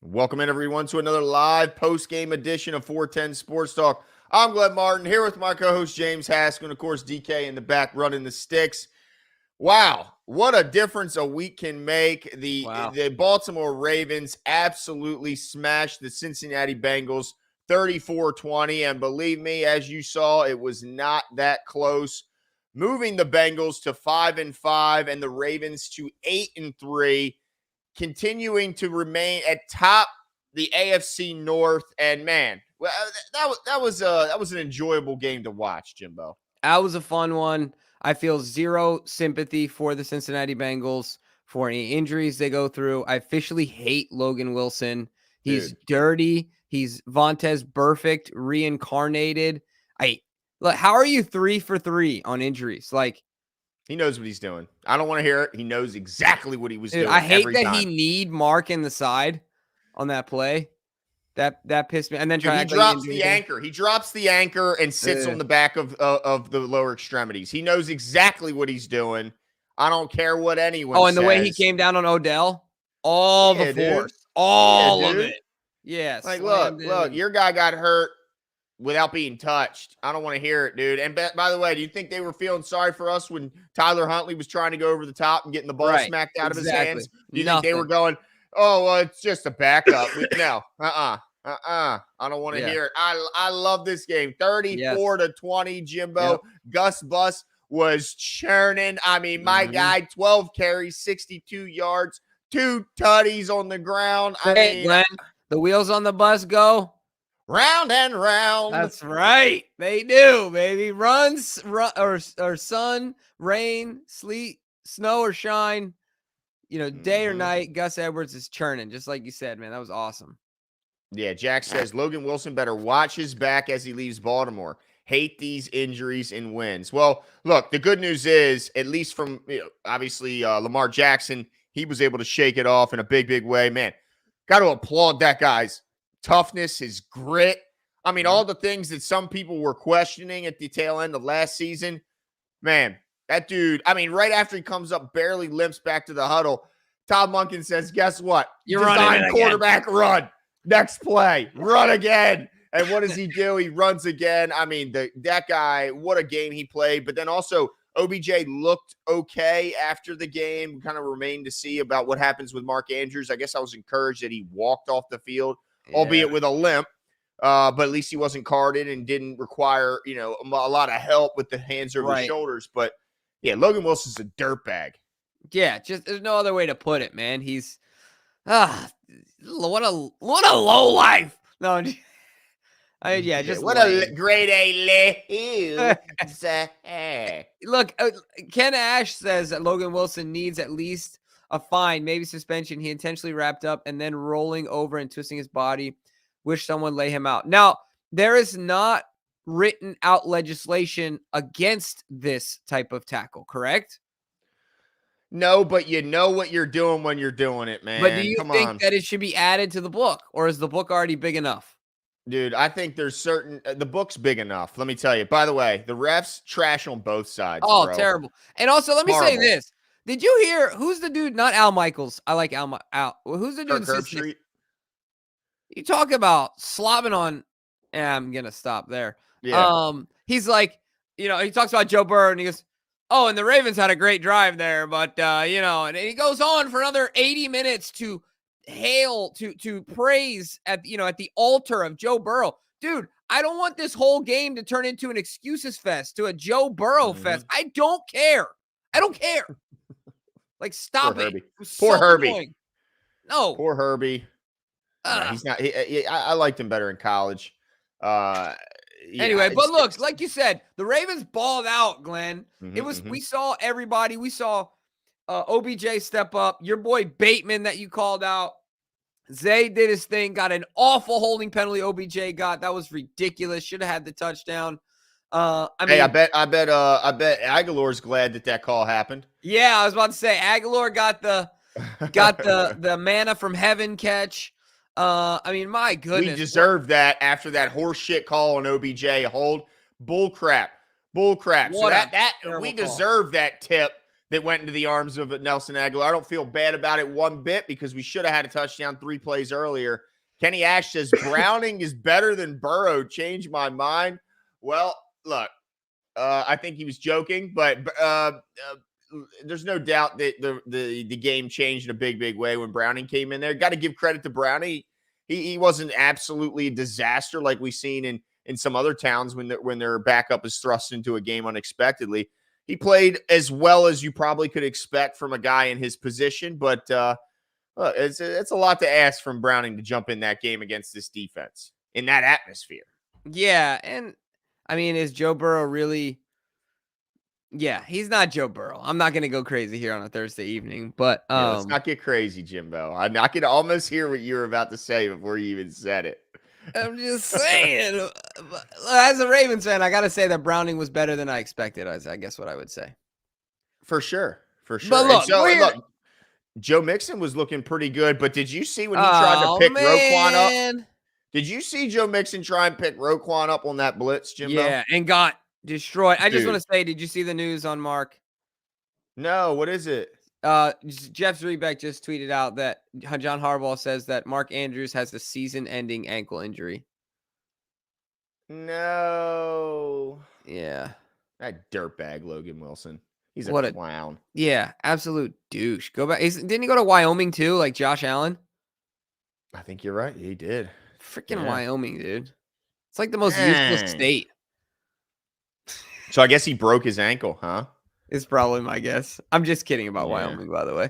Welcome in, everyone, to another live post-game edition of 410 Sports Talk. I'm Glenn Martin, here with my co-host James Haskell, and of course DK in the back running the sticks. Wow, what a difference a week can make. The Baltimore Ravens absolutely smashed the Cincinnati Bengals 34-20, and believe me, as you saw, it was not that close, moving the Bengals to 5-5 and the Ravens to 8-3. Continuing to remain at top the AFC North, and man, well, that was an enjoyable game to watch, Jimbo. That was a fun one. I feel zero sympathy for the Cincinnati Bengals for any injuries they go through. I officially hate Logan Wilson. He's dirty. He's Vontaze Burfict reincarnated. How are you 3 for 3 on injuries? He knows what he's doing. I don't want to hear it. He knows exactly what he was doing. I hate that time. He need Mark in the side on that play. That pissed me. And then he drops the anchor. He drops the anchor and sits on the back of the lower extremities. He knows exactly what he's doing. I don't care what anyone says. And the way he came down on Odell, all the force, all of it. Yes. Look, your guy got hurt without being touched. I don't want to hear it, dude. And by the way, do you think they were feeling sorry for us when Tyler Huntley was trying to go over the top and getting the ball smacked out of his hands? Do you think they were going, oh, well, it's just a backup? No. I don't want to hear it. I love this game. 34-20, Jimbo. Yep. Gus Bus was churning. I mean, my guy, 12 carries, 62 yards, 2 tutties on the ground. Glenn, the wheels on the bus go round and round. That's right. They do, baby. Run or sun, rain, sleet, snow or shine, day or night, Gus Edwards is churning, just like you said, man. That was awesome. Yeah, Jack says Logan Wilson better watch his back as he leaves Baltimore. Hate these injuries and wins. Well, look, the good news is, at least from, obviously Lamar Jackson, he was able to shake it off in a big, big way. Man, got to applaud that guy's toughness, his grit. I mean, all the things that some people were questioning at the tail end of last season. Man, that dude, I mean, right after he comes up, barely limps back to the huddle. Todd Monken says, guess what? You're running quarterback again. Run. Next play. Run again. And what does he do? He runs again. I mean, that guy, what a game he played. But then also, OBJ looked okay after the game. Kind of remained to see about what happens with Mark Andrews. I guess I was encouraged that he walked off the field. Albeit with a limp, but at least he wasn't carded and didn't require, a lot of help with the hands over his shoulders. But, yeah, Logan Wilson's a dirtbag. Yeah, just there's no other way to put it, man. He's what a low life. No, what a grade A. Look, Ken Ash says that Logan Wilson needs at least a fine, maybe suspension. He intentionally wrapped up and then rolling over and twisting his body. Wish someone lay him out. Now, there is not written out legislation against this type of tackle, correct? No, but you know what you're doing when you're doing it, man. But do you think that it should be added to the book, or is the book already big enough? Dude, I think there's the book's big enough. Let me tell you. By the way, the refs trash on both sides. Oh, bro. Terrible. And also, let me say this. Did you hear who's the dude? Not Al Michaels. I like Al. Who's the dude? Street. You talk about slobbing on. I'm gonna stop there. Yeah. He's like, he talks about Joe Burrow and he goes, "Oh, and the Ravens had a great drive there, but and he goes on for another 80 minutes to hail to praise at the altar of Joe Burrow, dude. I don't want this whole game to turn into an excuses fest, to a Joe Burrow fest. I don't care. Like, stop it. Poor Herbie. Annoying. No. Poor Herbie. He's not. I liked him better in college. Anyway, but look, like you said, the Ravens balled out, Glenn. We saw everybody. We saw OBJ step up. Your boy Bateman that you called out. Zay did his thing. Got an awful holding penalty. OBJ got. That was ridiculous. Should have had the touchdown. I bet Aguilar's glad that call happened. Yeah, I was about to say Aguilar got the manna from heaven catch. My goodness, we deserved that after that horse shit call on OBJ. A hold, bull crap. So we deserve that tip that went into the arms of Nelson Aguilar. I don't feel bad about it one bit because we should have had a touchdown 3 plays earlier. Kenny Ash says Browning is better than Burrow. Change my mind. Well, look, I think he was joking, but there's no doubt that the game changed in a big way when Browning came in there. Got to give credit to Browning. He wasn't absolutely a disaster like we've seen in some other towns when their backup is thrust into a game unexpectedly. He played as well as you probably could expect from a guy in his position, but it's a lot to ask from Browning to jump in that game against this defense in that atmosphere. Yeah, and I mean, is Joe Burrow really? Yeah, he's not Joe Burrow. I'm not going to go crazy here on a Thursday evening, but let's not get crazy, Jimbo. I could almost hear what you were about to say before you even said it. I'm just saying. As a Ravens fan, I got to say that Browning was better than I expected. I guess what I would say. For sure. But look, look, Joe Mixon was looking pretty good, but did you see when he tried to pick Roquan up? Did you see Joe Mixon try and pick Roquan up on that blitz, Jimbo? Yeah, and got destroyed. I just want to say, did you see the news on Mark? No, what is it? Jeff Zrebeck just tweeted out that John Harbaugh says that Mark Andrews has a season-ending ankle injury. No. Yeah. That dirtbag Logan Wilson. He's a clown. Yeah, absolute douche. Go back. Didn't he go to Wyoming too, like Josh Allen? I think you're right. He did. Freaking Wyoming, dude. It's like the most useless state. So I guess he broke his ankle, huh? Is probably my guess. I'm just kidding about Wyoming, by the way.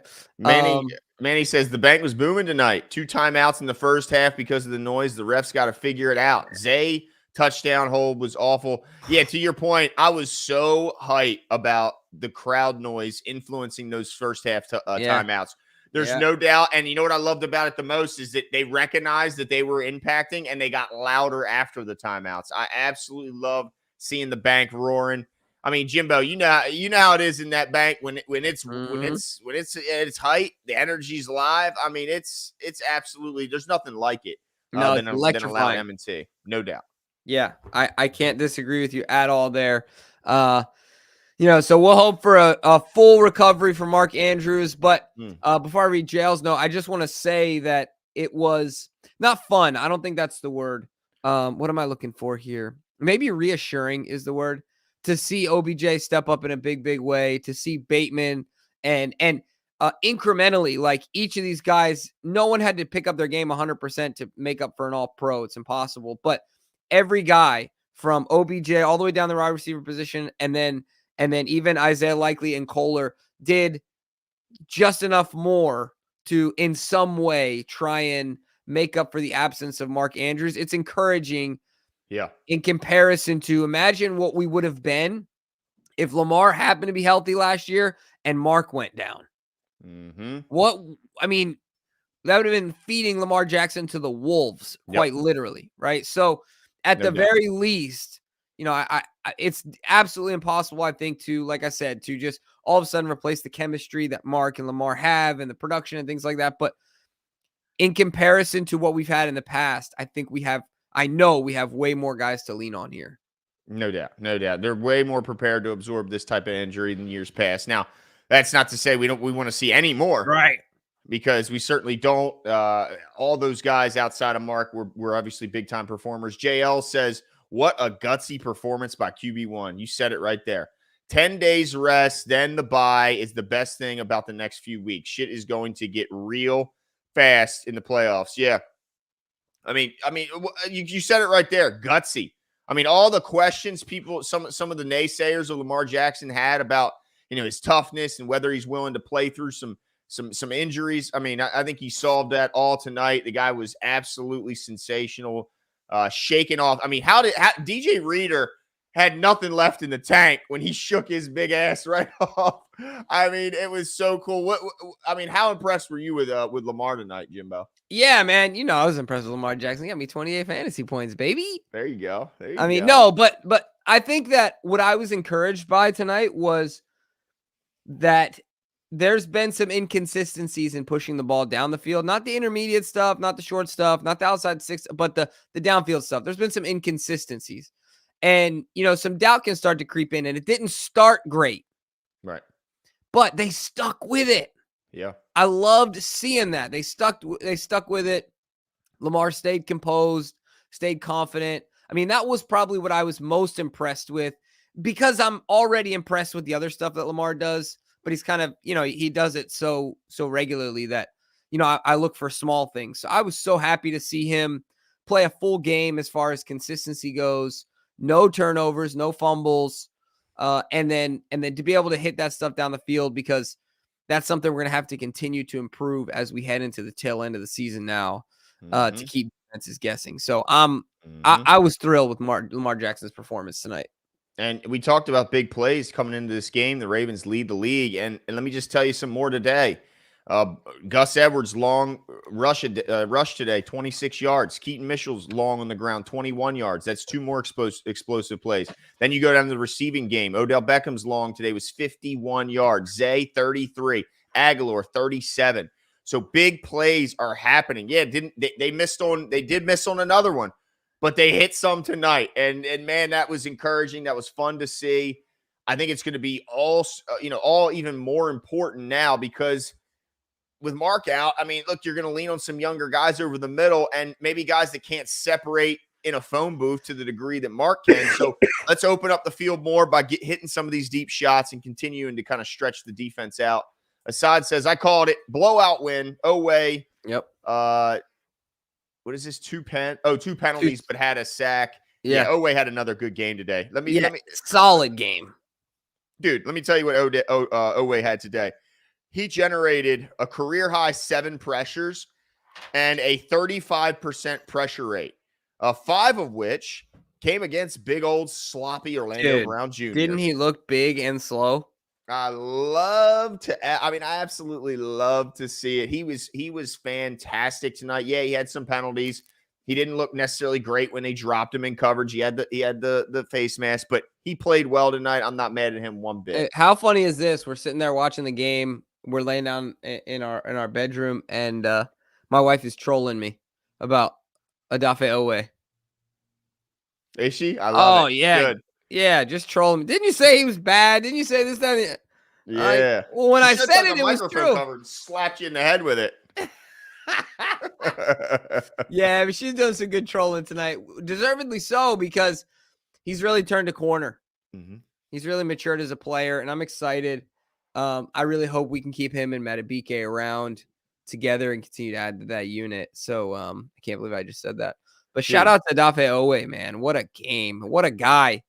Manny says the bank was booming tonight. 2 timeouts in the first half because of the noise. The refs got to figure it out. Zay touchdown hold was awful. Yeah, to your point, I was so hyped about the crowd noise influencing those first half timeouts. There's no doubt. And you know what I loved about it the most is that they recognized that they were impacting and they got louder after the timeouts. I absolutely love seeing the bank roaring. I mean, Jimbo, you know how it is in that bank when it's at its height, the energy's live. I mean, it's absolutely, there's nothing like it than allowing M&T, no doubt. Yeah, I can't disagree with you at all there. So we'll hope for a full recovery for Mark Andrews. But before I read Jail's note, I just want to say that it was not fun. I don't think that's the word. What am I looking for here? Maybe reassuring is the word. To see OBJ step up in a big way, to see Bateman and incrementally, like each of these guys, no one had to pick up their game 100% to make up for an all-pro. It's impossible. But every guy from OBJ all the way down the wide receiver position, and then even Isaiah Likely and Kolar did just enough more to, in some way, try and make up for the absence of Mark Andrews. It's encouraging. Yeah. In comparison to, imagine what we would have been if Lamar happened to be healthy last year and Mark went down. Mm-hmm. That would have been feeding Lamar Jackson to the wolves, quite literally, right? So at the very least, it's absolutely impossible, I think, to, like I said, to just all of a sudden replace the chemistry that Mark and Lamar have and the production and things like that. But in comparison to what we've had in the past, I know we have way more guys to lean on here. No doubt. They're way more prepared to absorb this type of injury than years past. Now, that's not to say we want to see any more. Right. Because we certainly don't. All those guys outside of Mark were obviously big-time performers. JL says, what a gutsy performance by QB1. You said it right there. 10 days rest, then the bye is the best thing about the next few weeks. Shit is going to get real fast in the playoffs. Yeah. I mean, you said it right there. Gutsy. I mean, all the questions some of the naysayers of Lamar Jackson had about, his toughness and whether he's willing to play through some injuries. I mean, I think he solved that all tonight. The guy was absolutely sensational, shaking off. I mean, how DJ Reader had nothing left in the tank when he shook his big ass right off. I mean, it was so cool. How impressed were you with Lamar tonight, Jimbo? Yeah, man. I was impressed with Lamar Jackson. He got me 28 fantasy points, baby. There you go. No, but I think that what I was encouraged by tonight was that there's been some inconsistencies in pushing the ball down the field. Not the intermediate stuff, not the short stuff, not the outside 6, but the downfield stuff. There's been some inconsistencies. And, some doubt can start to creep in, and it didn't start great. Right. but they stuck with it. Yeah. I loved seeing that. They stuck with it. Lamar stayed composed, stayed confident. I mean, that was probably what I was most impressed with, because I'm already impressed with the other stuff that Lamar does, but he's kind of, he does it so regularly that, I look for small things. So I was so happy to see him play a full game as far as consistency goes. No turnovers, no fumbles. And then to be able to hit that stuff down the field, because that's something we're going to have to continue to improve as we head into the tail end of the season now, to keep defenses guessing. So I was thrilled with Lamar Jackson's performance tonight. And we talked about big plays coming into this game. The Ravens lead the league. And let me just tell you some more today. Gus Edwards' long rush today, 26 yards. Keaton Mitchell's long on the ground, 21 yards. That's 2 more explosive plays. Then you go down to the receiving game. Odell Beckham's long today was 51 yards. Zay, 33. Aguilar, 37. So big plays are happening. Yeah, they did miss on another one, but they hit some tonight. And man, that was encouraging. That was fun to see. I think it's going to be all even more important now, because with Mark out, I mean, look, you're going to lean on some younger guys over the middle, and maybe guys that can't separate in a phone booth to the degree that Mark can. So let's open up the field more by hitting some of these deep shots and continuing to kind of stretch the defense out. Assad says, I called it blowout win. Oway. Yep. What is this? 2 penalties, but had a sack. Yeah. Oway had another good game today. Let me solid game. Dude, let me tell you what Oway had today. He generated a career-high 7 pressures and a 35% pressure rate, 5 of which came against big old sloppy Orlando Brown Jr. Didn't he look big and slow? I absolutely love to see it. He was fantastic tonight. Yeah, he had some penalties. He didn't look necessarily great when they dropped him in coverage. He had the face mask, but he played well tonight. I'm not mad at him one bit. How funny is this? We're sitting there watching the game. We're laying down in our bedroom, and my wife is trolling me about Odafe Oweh. Is she? I love it. Oh, yeah. Good. Yeah, just trolling me. Didn't you say he was bad? Didn't you say this, that? Yeah. Well, when I said it was true. Covered, slapped you in the head with it. Yeah, but she's doing some good trolling tonight. Deservedly so, because he's really turned a corner. Mm-hmm. He's really matured as a player, and I'm excited. I really hope we can keep him and Matabike around together and continue to add to that unit. So I can't believe I just said that. But shout out to Odafe Oweh, man. What a game. What a guy.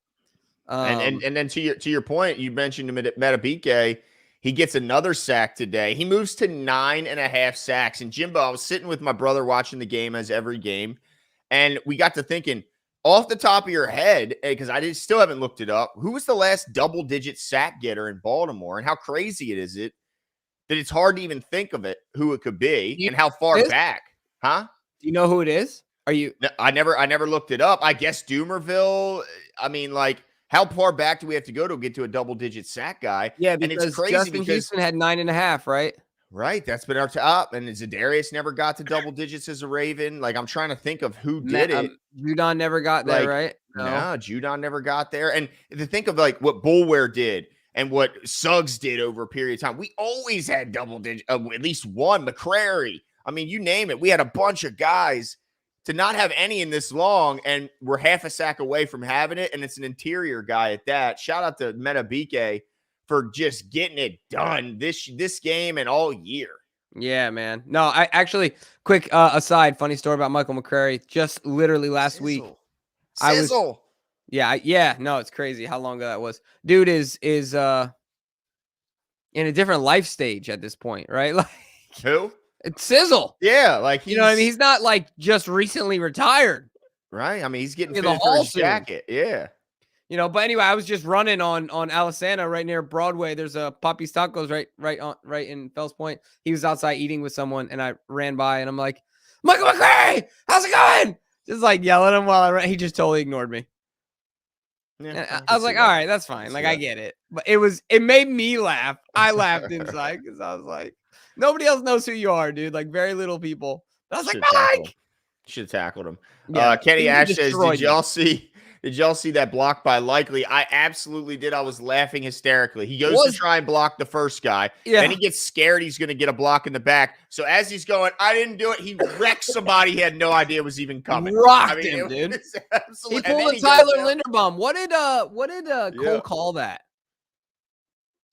And then to your point, you mentioned Matabike. He gets another sack today. He moves to 9.5 sacks. And Jimbo, I was sitting with my brother watching the game, as every game, and we got to thinking, off the top of your head, because I still haven't looked it up, who was the last double-digit sack getter in Baltimore, and how crazy is it that it's hard to even think of it, who it could be, and how far back? Huh? Do you know who it is? I never looked it up. I guess Doomerville. I mean, like, how far back do we have to go to get to a double-digit sack guy? Yeah, because and it's crazy Justin Houston had 9.5, right? Right, that's been our top. And Zadarius never got to double digits as a Raven. Like, I'm trying to think of who did it. Judon never got there, right? No, Judon never got there. And to think of like what Bulware did and what Suggs did over a period of time, we always had double digit, at least one. McCrary. I mean, you name it. We had a bunch of guys. To not have any in this long, and we're half a sack away from having it, and it's an interior guy at that. Shout out to Matabike for just getting it done this game and all year. Yeah, man. No, I actually, quick aside, funny story about Michael McCrary. Just literally last week. Sizzle. No, it's crazy how long ago that was. Dude is in a different life stage at this point, right? Like who? It's Sizzle. Yeah, like you know what I mean? He's not like just recently retired. Right. I mean, he's getting fitted for his jacket. Yeah. You know, but anyway, I was just running on Alisana right near Broadway. There's a Poppy's Tacos right in Fells Point. He was outside eating with someone, and I ran by, and I'm like, Michael McCrary, how's it going? Just like yelling at him while I ran. He just totally ignored me. Yeah, I was like, all right, that's fine. Like, I get it. But it made me laugh. I laughed inside because I was like, nobody else knows who you are, dude. Like, very little people. But I was like, Mike! Should have tackled him. Yeah, Kenny Ash says, did y'all see Did y'all see that block by Likely? I absolutely did. I was laughing hysterically. He goes to try and block the first guy. Yeah. Then he gets scared he's going to get a block in the back. So as he's going, I didn't do it. He wrecked somebody he had no idea was even coming. Rocked him, dude. He pulled a Tyler Linderbaum. What did Cole call that?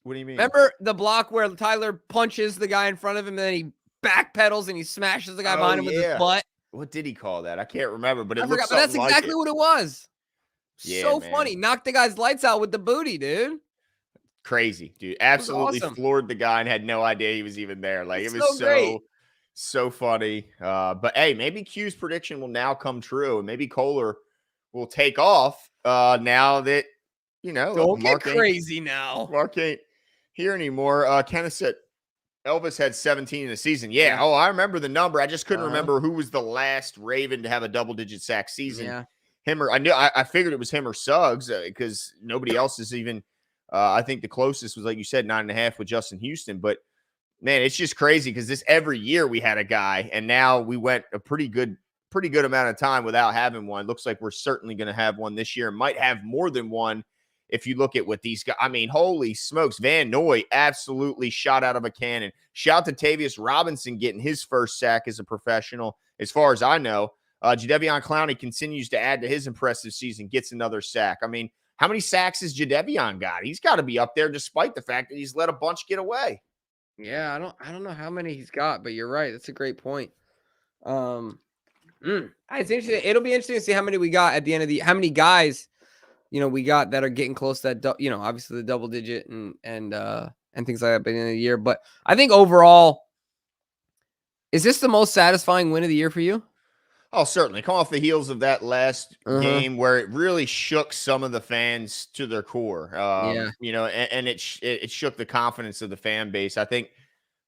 What do you mean? Remember the block where Tyler punches the guy in front of him and then he backpedals and he smashes the guy behind him with his butt? What did he call that? I can't remember, but it looks but that's exactly what it was. Yeah, so man. Funny. Knocked the guy's lights out with the booty, dude. Crazy, dude. Absolutely floored the guy and had no idea he was even there. Like, it was so funny. But hey, maybe Q's prediction will now come true, and maybe Kolar will take off now that, don't get crazy now. Mark ain't here anymore. Kenneth said Elvis had 17 in the season. Yeah. Oh, I remember the number. I just couldn't remember who was the last Raven to have a double-digit sack season. Yeah. Him or I figured it was him or Suggs because nobody else is even. I think the closest was, like you said, 9.5 with Justin Houston. But man, it's just crazy because this every year we had a guy, and now we went a pretty good amount of time without having one. Looks like we're certainly going to have one this year. Might have more than one if you look at what these guys. I mean, holy smokes, Van Noy absolutely shot out of a cannon. Shout to Tavius Robinson getting his first sack as a professional, as far as I know. Jadeveon Clowney continues to add to his impressive season, gets another sack. I mean, how many sacks has Jadeveon got? He's got to be up there despite the fact that he's let a bunch get away. Yeah, I don't know how many he's got, but you're right. That's a great point. It's interesting. It'll be interesting to see how many we got at the end of how many guys, we got that are getting close to that, obviously the double digit and things like that by the end of the year. But I think overall, is this the most satisfying win of the year for you? Oh, certainly. Come off the heels of that last game where it really shook some of the fans to their core. And it shook the confidence of the fan base. I think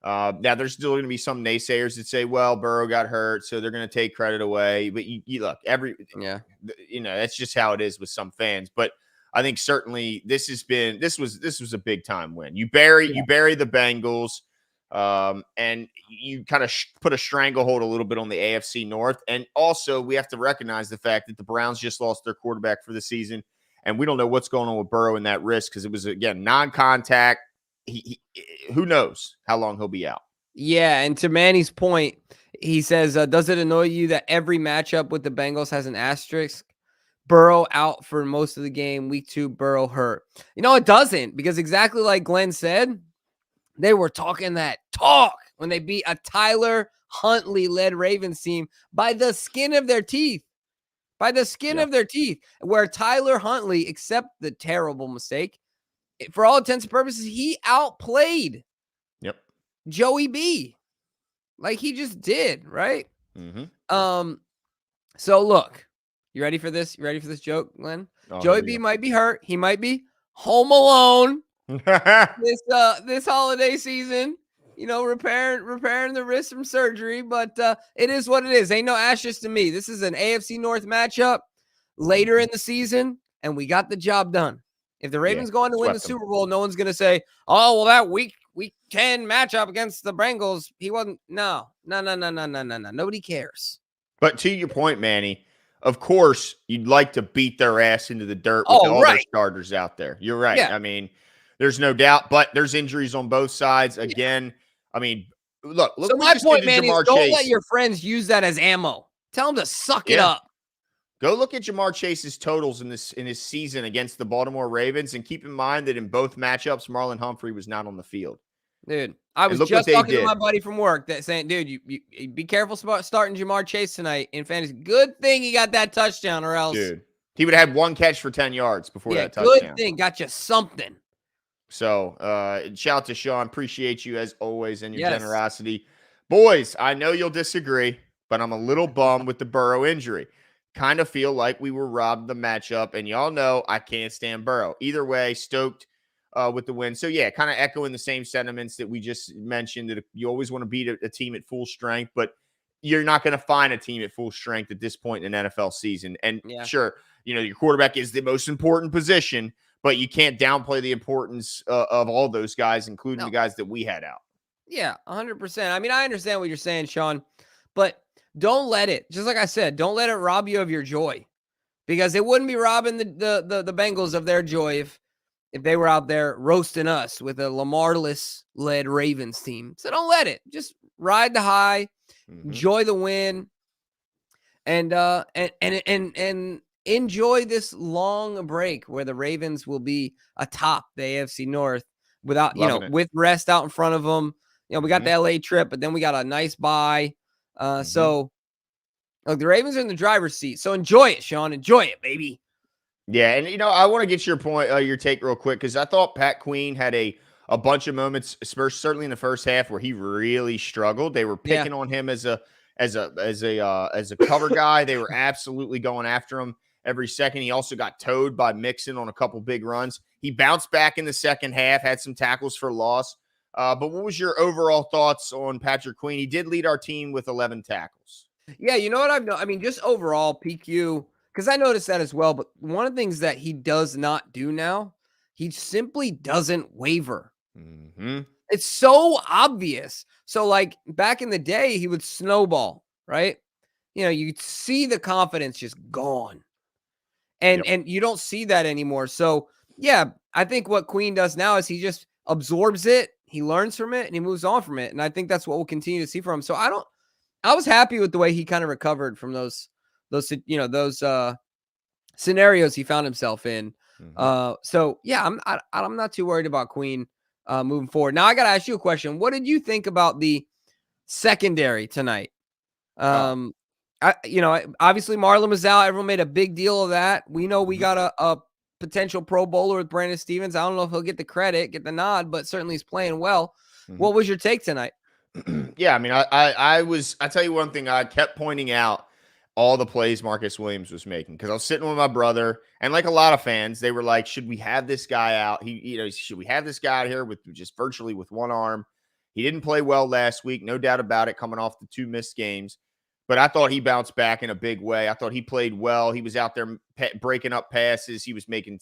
now there's still going to be some naysayers that say, well, Burrow got hurt, so they're going to take credit away. But you look, that's just how it is with some fans. But I think certainly this was a big time win. You bury the Bengals. And you kind of put a stranglehold a little bit on the AFC North. And also we have to recognize the fact that the Browns just lost their quarterback for the season. And we don't know what's going on with Burrow in that wrist because it was, again, non-contact. Who knows how long he'll be out. Yeah, and to Manny's point, he says, does it annoy you that every matchup with the Bengals has an asterisk? Burrow out for most of the game. Week 2, Burrow hurt. It doesn't, because exactly like Glenn said, they were talking that talk when they beat a Tyler Huntley-led Ravens team by the skin of their teeth. Where Tyler Huntley, except the terrible mistake, for all intents and purposes, he outplayed Joey B. Like he just did, right? Mm-hmm. So look, you ready for this? You ready for this joke, Glenn? Joey B might be hurt. He might be home alone this holiday season, repairing the wrist from surgery, but it is what it is. Ain't no ashes to me. This is an AFC North matchup later in the season, and we got the job done. If the Ravens go on to win the Super Bowl, no one's gonna say, "Oh, well, that week 10 matchup against the Bengals, he wasn't." No. Nobody cares. But to your point, Manny, of course, you'd like to beat their ass into the dirt with all their starters out there. You're right. Yeah. I mean, there's no doubt, but there's injuries on both sides. Again, I mean, look. So my point, man, is don't let your friends use that as ammo. Tell them to suck it up. Go look at Jamar Chase's totals in his season against the Baltimore Ravens, and keep in mind that in both matchups, Marlon Humphrey was not on the field. Dude, I was just talking to my buddy from work that saying, dude, you be careful starting Jamar Chase tonight in fantasy. Good thing he got that touchdown, or else, dude, he would have had one catch for 10 yards before that touchdown. Good thing, got you something. So, shout out to Sean. Appreciate you as always and your generosity. Boys, I know you'll disagree, but I'm a little bummed with the Burrow injury. Kind of feel like we were robbed the matchup, and y'all know I can't stand Burrow. Either way, stoked with the win. So, yeah, kind of echoing the same sentiments that we just mentioned, that you always want to beat a team at full strength, but you're not going to find a team at full strength at this point in an NFL season. And sure, your quarterback is the most important position, but you can't downplay the importance of all those guys, including the guys that we had out. Yeah, 100%. I mean, I understand what you're saying, Sean, but don't let it, just like I said, don't let it rob you of your joy. because it wouldn't be robbing the Bengals of their joy if they were out there roasting us with a Lamar-less led Ravens team. So don't let it. Just ride the high, enjoy the win, and enjoy this long break where the Ravens will be atop the AFC North without, with rest out in front of them. We got the LA trip, but then we got a nice bye. So look, the Ravens are in the driver's seat. So enjoy it, Sean. Enjoy it, baby. Yeah, and I want to get your point, your take real quick, because I thought Pat Queen had a bunch of moments, certainly in the first half, where he really struggled. They were picking on him as a cover guy. They were absolutely going after him every second. He also got towed by Mixon on a couple big runs. He bounced back in the second half, had some tackles for loss. But what was your overall thoughts on Patrick Queen? He did lead our team with 11 tackles. Yeah, you know what I've known? I mean, just overall PQ, because I noticed that as well. But one of the things that he does not do now, he simply doesn't waver. It's so obvious. So like back in the day, he would snowball, right? You'd see the confidence just gone. And you don't see that anymore. So yeah, I think what Queen does now is he just absorbs it, he learns from it, and he moves on from it. And I think that's what we'll continue to see from him. So I was happy with the way he kind of recovered from those scenarios he found himself in. So yeah, I'm not too worried about Queen moving forward. Now I got to ask you a question. What did you think about the secondary tonight? Obviously Marlon was out. Everyone made a big deal of that. We know we got a potential Pro Bowler with Brandon Stevens. I don't know if he'll get the credit, get the nod, but certainly he's playing well. What was your take tonight? Yeah, I mean, I tell you one thing, I kept pointing out all the plays Marcus Williams was making, because I was sitting with my brother, and like a lot of fans, they were like, should we have this guy out? Should we have this guy out here with just virtually with one arm? He didn't play well last week, no doubt about it, coming off the 2 missed games. But I thought he bounced back in a big way. I thought he played well. He was out there breaking up passes. He was making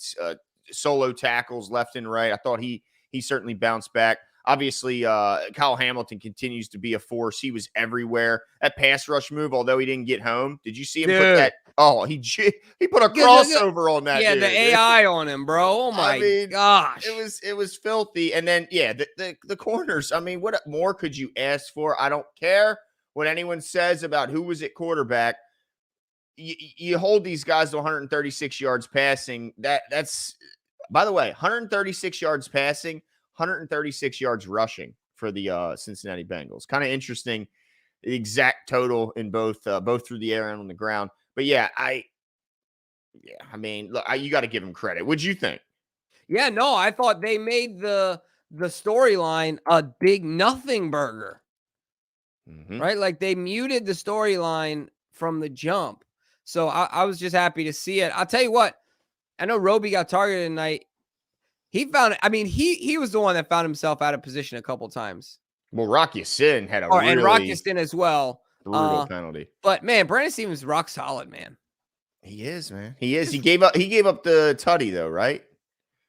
solo tackles left and right. I thought he certainly bounced back. Obviously, Kyle Hamilton continues to be a force. He was everywhere. That pass rush move, although he didn't get home, did you see him put that? Oh, he put a crossover on that. Yeah, the AI on him, bro. Oh my gosh, it was filthy. And then the corners. I mean, what more could you ask for? I don't care what anyone says about who was at quarterback. You hold these guys to 136 yards passing. That's, by the way, 136 yards passing, 136 yards rushing for the Cincinnati Bengals. Kind of interesting, the exact total in both through the air and on the ground. But I mean, look, you got to give him credit. What'd you think? Yeah, no, I thought they made the storyline a big nothing burger. Right? Like they muted the storyline from the jump. So I was just happy to see it. I'll tell you what, I know Roby got targeted tonight. He was the one that found himself out of position a couple times. Well, Rock Ya-Sin had and Rock Ya-Sin as well. Brutal penalty. But man, Brandon Stevens is rock solid, man. He is, man. He is. He gave up the tutty though, right?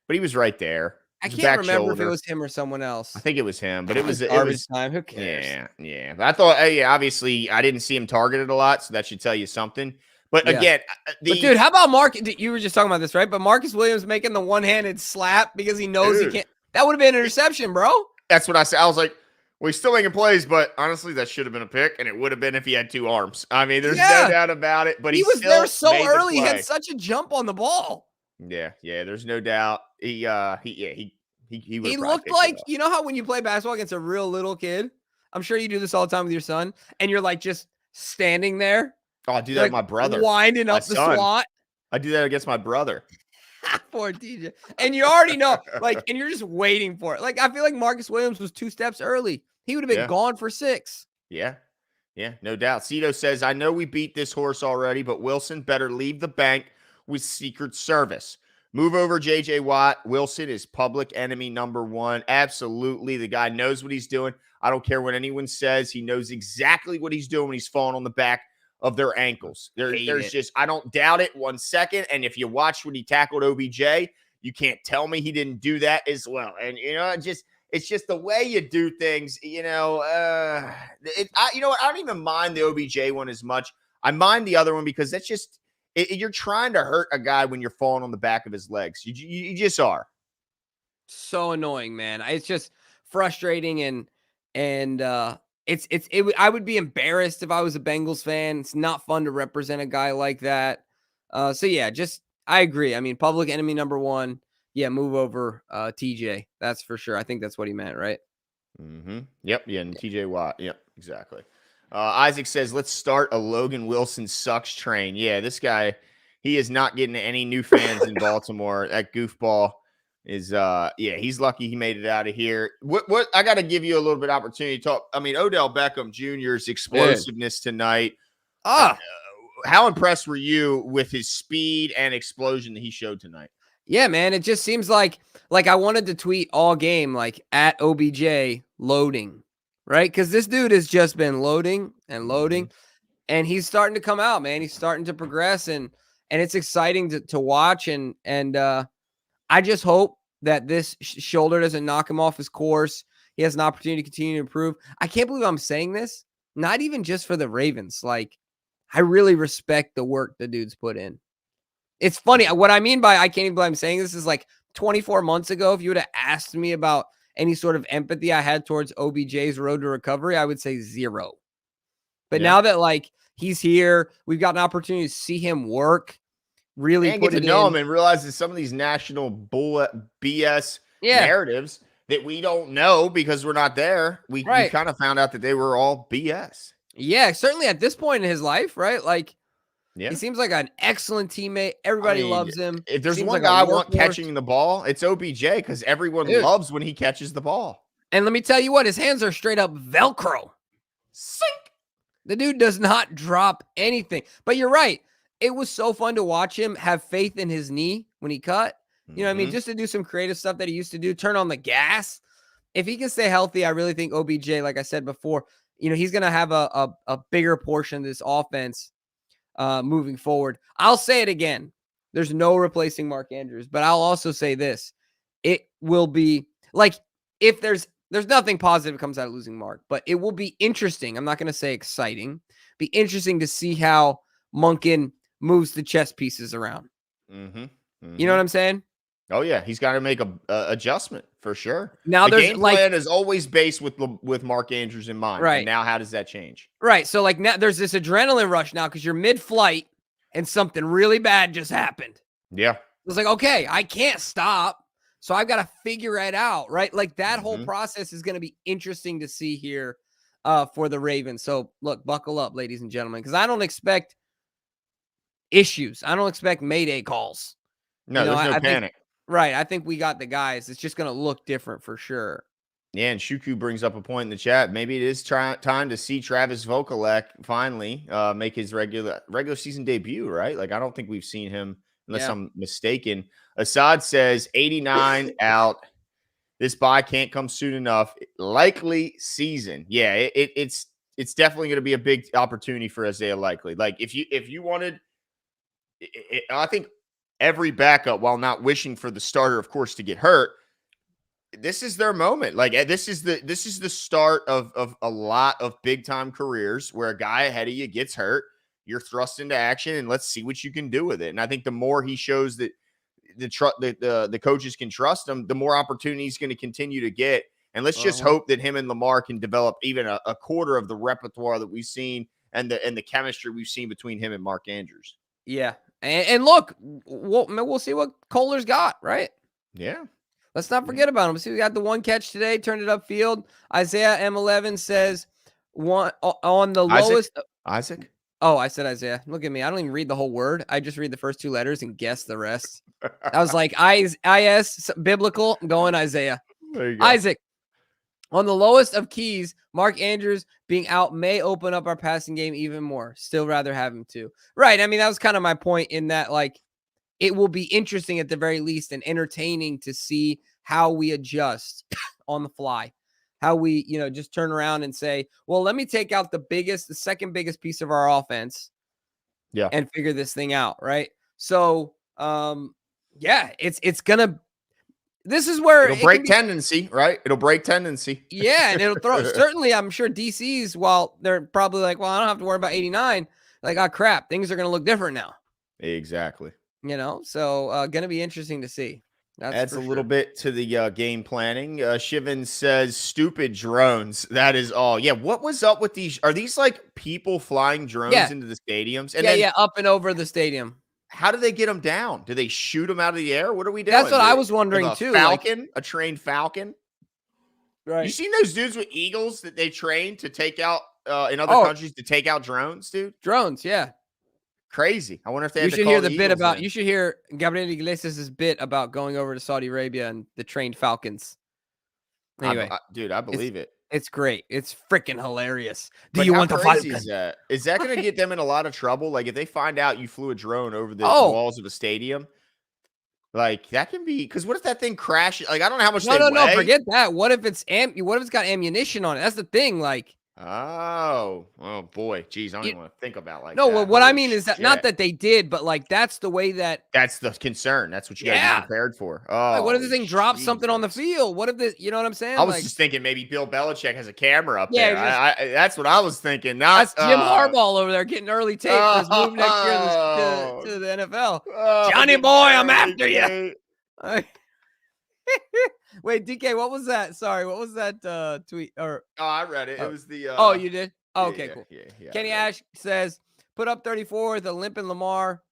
But he was right there. I can't remember if it was him or someone else. I think it was him, but it was time. Who cares? Yeah. But I thought, obviously, I didn't see him targeted a lot, so that should tell you something. But again, but dude, how about Marcus? You were just talking about this, right? But Marcus Williams making the one-handed slap because he knows he can't. That would have been an interception, bro. That's what I said. I was like, well, he's still making plays, but honestly, that should have been a pick, and it would have been if he had 2 arms. I mean, there's no doubt about it. But he was there so early. He had such a jump on the ball. Yeah. There's no doubt. He looked like, you know how when you play basketball against a real little kid, I'm sure you do this all the time with your son, and you're like just standing there. Oh, I do that with my brother. Winding up the slot. I do that against my brother. Poor DJ. And you already know, and you're just waiting for it. Like, I feel like Marcus Williams was 2 steps early. He would have been gone for 6. Yeah, no doubt. Cito says, I know we beat this horse already, but Wilson better leave the bank with Secret Service. Move over J.J. Watt. Wilson is public enemy number 1. Absolutely. The guy knows what he's doing. I don't care what anyone says. He knows exactly what he's doing when he's falling on the back of their ankles. I don't doubt it 1 second. And if you watch when he tackled OBJ, you can't tell me he didn't do that as well. And, it's just the way you do things, you know what? I don't even mind the OBJ one as much. I mind the other one because You're trying to hurt a guy when you're falling on the back of his legs. You just are. So annoying, man. It's just frustrating and I would be embarrassed if I was a Bengals fan. It's not fun to represent a guy like that. So yeah, I agree. I mean, public enemy number one. Yeah, move over TJ. That's for sure. I think that's what he meant, right? Mm-hmm. Yep. Yeah, and TJ Watt. Yep, exactly. Isaac says, let's start a Logan Wilson sucks train. Yeah, this guy, he is not getting any new fans in Baltimore. That goofball is he's lucky he made it out of here. What I got to give you a little bit of opportunity to talk. I mean, Odell Beckham Jr.'s explosiveness tonight. How impressed were you with his speed and explosion that he showed tonight? Yeah, man, it just seems like I wanted to tweet all game like at OBJ loading, right? Because this dude has just been loading and loading, and he's starting to come out, man. He's starting to progress, and it's exciting to watch. And I just hope that this shoulder doesn't knock him off his course. He has an opportunity to continue to improve. I can't believe I'm saying this, not even just for the Ravens. Like, I really respect the work the dude's put in. It's funny. What I mean by I can't even believe I'm saying this is like 24 months ago, if you would have asked me about any sort of empathy I had towards OBJ's road to recovery, I would say zero. But now that like he's here, we've got an opportunity to see him work, really and get to know him and realize that some of these national bull BS narratives that we don't know because we're not there. We kind of found out that they were all BS. Yeah, certainly at this point in his life, right? Like, he seems like an excellent teammate. Everybody loves him. If there's one guy I want catching the ball, it's OBJ because everyone loves when he catches the ball. And let me tell you what, his hands are straight up Velcro. Sink. The dude does not drop anything. But you're right. It was so fun to watch him have faith in his knee when he cut. You know what I mean? Just to do some creative stuff that he used to do, turn on the gas. If he can stay healthy, I really think OBJ, like I said before, he's going to have a bigger portion of this offense moving forward. I'll say it again. There's no replacing Mark Andrews, but I'll also say this. It will be like, if there's nothing positive comes out of losing Mark, but it will be interesting. I'm not going to say exciting. Be interesting to see how Monken moves the chess pieces around. You know what I'm saying? Oh yeah, he's got to make a adjustment for sure. Now the game plan is always based with Mark Andrews in mind. Right. And now how does that change? Right. So like now there's this adrenaline rush now because you're mid-flight and something really bad just happened. Yeah. It's like, okay, I can't stop. So I've got to figure it out. Right. Like that whole process is going to be interesting to see here for the Ravens. So look, buckle up, ladies and gentlemen, because I don't expect issues. I don't expect Mayday calls. No, there's no panic. Right. I think we got the guys. It's just going to look different for sure. Yeah, and Shuku brings up a point in the chat. Maybe it is time to see Travis Vokalek finally make his regular season debut, right? Like, I don't think we've seen him unless I'm mistaken. Assad says 89 out. This bye can't come soon enough. Likely season. Yeah, it's definitely going to be a big opportunity for Isaiah Likely. Like, if you wanted, I think every backup, while not wishing for the starter, of course, to get hurt, this is their moment. Like, this is the start of a lot of big time careers where a guy ahead of you gets hurt, you're thrust into action, and let's see what you can do with it. And I think the more he shows that the coaches can trust him, the more opportunity he's going to continue to get. And let's just hope that him and Lamar can develop even a quarter of the repertoire that we've seen and the chemistry we've seen between him and Mark Andrews. Yeah. And look, we'll see what Kolar's got, right? Yeah. Let's not forget about him. See, we got the one catch today, turned it upfield. Isaiah M11 says one on the lowest. Isaac? Oh, I said Isaiah. Look at me. I don't even read the whole word. I just read the first two letters and guess the rest. I was like, IS, biblical. I'm going Isaiah. There you go. Isaac. On the lowest of keys, Mark Andrews being out may open up our passing game even more. Still rather have him too. Right. I mean, that was kind of my point in that, like, it will be interesting at the very least and entertaining to see how we adjust on the fly. How we, just turn around and say, well, let me take out the second biggest piece of our offense. Yeah. And figure this thing out. Right. So, it's going to, this is where it'll break tendency, right? It'll break tendency. Yeah. And it'll throw, certainly, I'm sure DC's, while they're probably like, well, I don't have to worry about 89. Like, oh, crap, things are going to look different now. Exactly. So going to be interesting to see. Adds a little bit to the game planning. Shivan says, stupid drones. That is all. Yeah, what was up with these? Are these like people flying drones into the stadiums? And then, up and over the stadium. How do they get them down? Do they shoot them out of the air? What are we doing? That's what I was wondering too. Falcon, a trained falcon? Right. You seen those dudes with eagles that they train to take out in other countries to take out drones, dude? Drones, yeah. Crazy. I wonder if they. You should hear the bit about. You should hear Gabriel Iglesias' bit about going over to Saudi Arabia and the trained falcons. Anyway, dude, I believe it. It's great. It's freaking hilarious. Do you want the falcon? Is that going to get them in a lot of trouble? Like if they find out you flew a drone over the walls of a stadium, like that can be. Because what if that thing crashes? Like I don't know how much. No. Forget that. What if it's got ammunition on it? That's the thing. Like. Oh boy, geez, I don't even want to think about like. No, that. Well, what I mean is that not that they did, but like that's the way that. That's the concern. That's what you got to be prepared for. Oh, like, what if this thing drops something on the field? What if this? You know what I'm saying? I was just thinking maybe Bill Belichick has a camera up there. That's what I was thinking. Not that's Jim Harbaugh over there getting early tape for his move next year to the NFL. Johnny boy, I'm after you. Wait, DK, what was that? Sorry, what was that tweet? I read it. It was the. You did? Oh, okay, cool. Yeah, Kenny Ash says, put up 34 with a limping Lamar,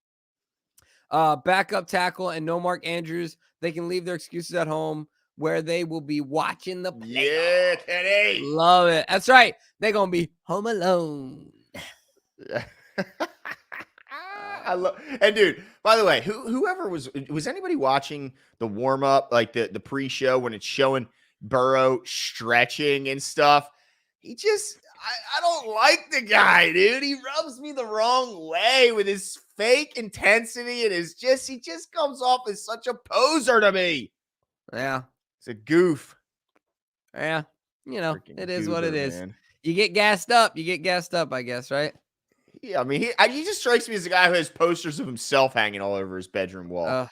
backup tackle, and no Mark Andrews. They can leave their excuses at home where they will be watching the playoffs. Yeah, Kenny. Love it. That's right. They're going to be home alone. And dude, by the way, whoever was anybody watching the warm up, like the pre-show when it's showing Burrow stretching and stuff? He just, I don't like the guy, dude. He rubs me the wrong way with his fake intensity and he just comes off as such a poser to me. Yeah, it's a goof. Yeah, it is what it is. Man. You get gassed up, I guess, right? Yeah, I mean, he just strikes me as a guy who has posters of himself hanging all over his bedroom wall.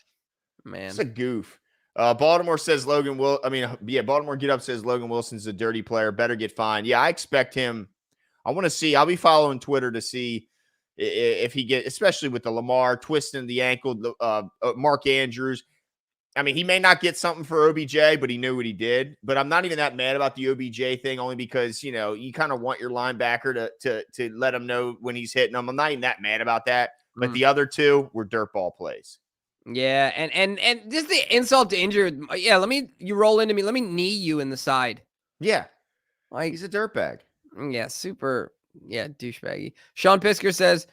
Man, it's a goof. Baltimore says Baltimore Get Up says Logan Wilson's a dirty player. Better get fined. Yeah, I expect him. I want to see. I'll be following Twitter to see if he especially with the Lamar twisting the ankle, Mark Andrews. I mean, he may not get something for OBJ, but he knew what he did. But I'm not even that mad about the OBJ thing, only because, you kind of want your linebacker to let him know when he's hitting them. I'm not even that mad about that. But the other two were dirtball plays. Yeah, and just the insult to injury. Yeah, you roll into me. Let me knee you in the side. Yeah, like he's a dirtbag. Yeah, super. Yeah, douchebaggy. Sean Pisker says,